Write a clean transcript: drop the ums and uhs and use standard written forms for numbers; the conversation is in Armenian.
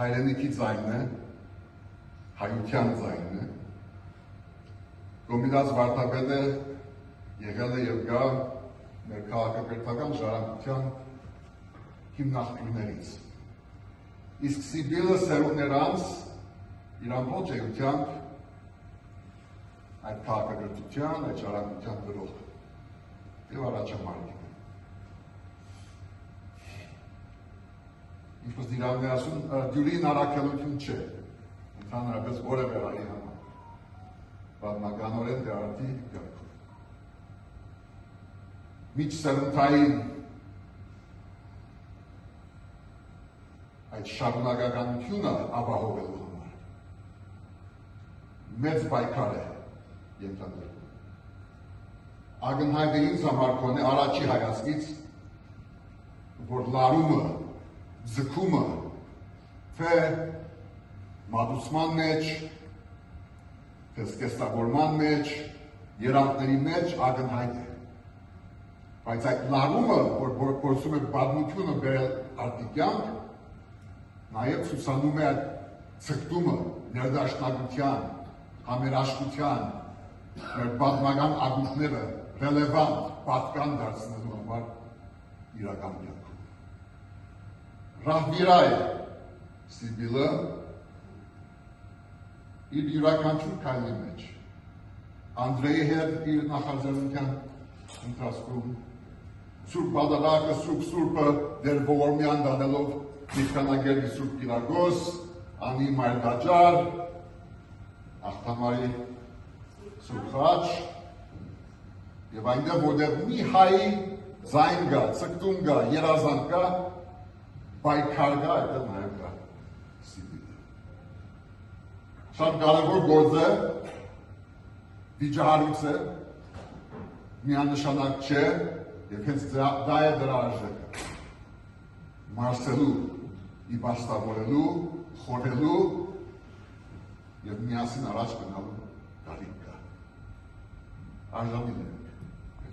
հայրենիքի ձայնն է, հայության ձայնն է, Կոմիտաս վարդապետը եղել է և գա մեր քաղաքակրթական ժառանգության հիմնախնդիրներից։ Իսկ Սիբիլը սերունդներ անց իր ամբողջ էությամբ այդ քաղաքակրթության, այդ ժառանգության գրող և առաջամարտիկ է։ Ինչպես իրավն է ասում, դյուրին առաքելություն չէ, ընդհանրապես որևէ արի համար, պատմականորեն դարարդի գրքում։ Միջսերնդային այդ շարունակականությունը ապահովելու համար մեծ պայքար է ենթադրվում։ Ակնհայտ է ինձ համար կոնե առաջի հայացքից, որ լարումը, ձգումը, թե մատուցման մեջ, թե սկեստավորման մեջ, երանգների մեջ ակնհայտ է։ Բայց այդ լարումը, որ փորձում է պատմությունը բերել արդյունք, նաև ցուցանում է այդ ցկտումը, ներդաշնակության, համերաշխության, մեր պատմական ակունքները ռելևանտ, պատկան դարձնելու համար իրական կյանքում։ Ռահվիրա է Սիբիլը իր յուրաքանչյուր քայլի մեջ, Անդրեի հետ իր նախաձեռնության ընթացքում, Սուրբ Բադալակը, Սուրբ Սուրբը դեր ողորմյան դանելով Տիխանագերգի Սուրբ Կիրակոս, Անի Մայրդաջար, Ախտամարի Սուրբ Խաչ, և այնտեղ որտեղ մի հայի ձայն կա, ցկտում կա, երազանք կա, պայքար կա, այդտեղ նաև կա Սիբիլը։ Շատ կարևոր գործ է, վիճահարույց է, միանշանակ չէ, և հենց դա է դրա արժեքը։ Մարսելու, իմաստավորելու, խորհելու և միասին առաջ գնալու կարիք կա։ Արժանին է։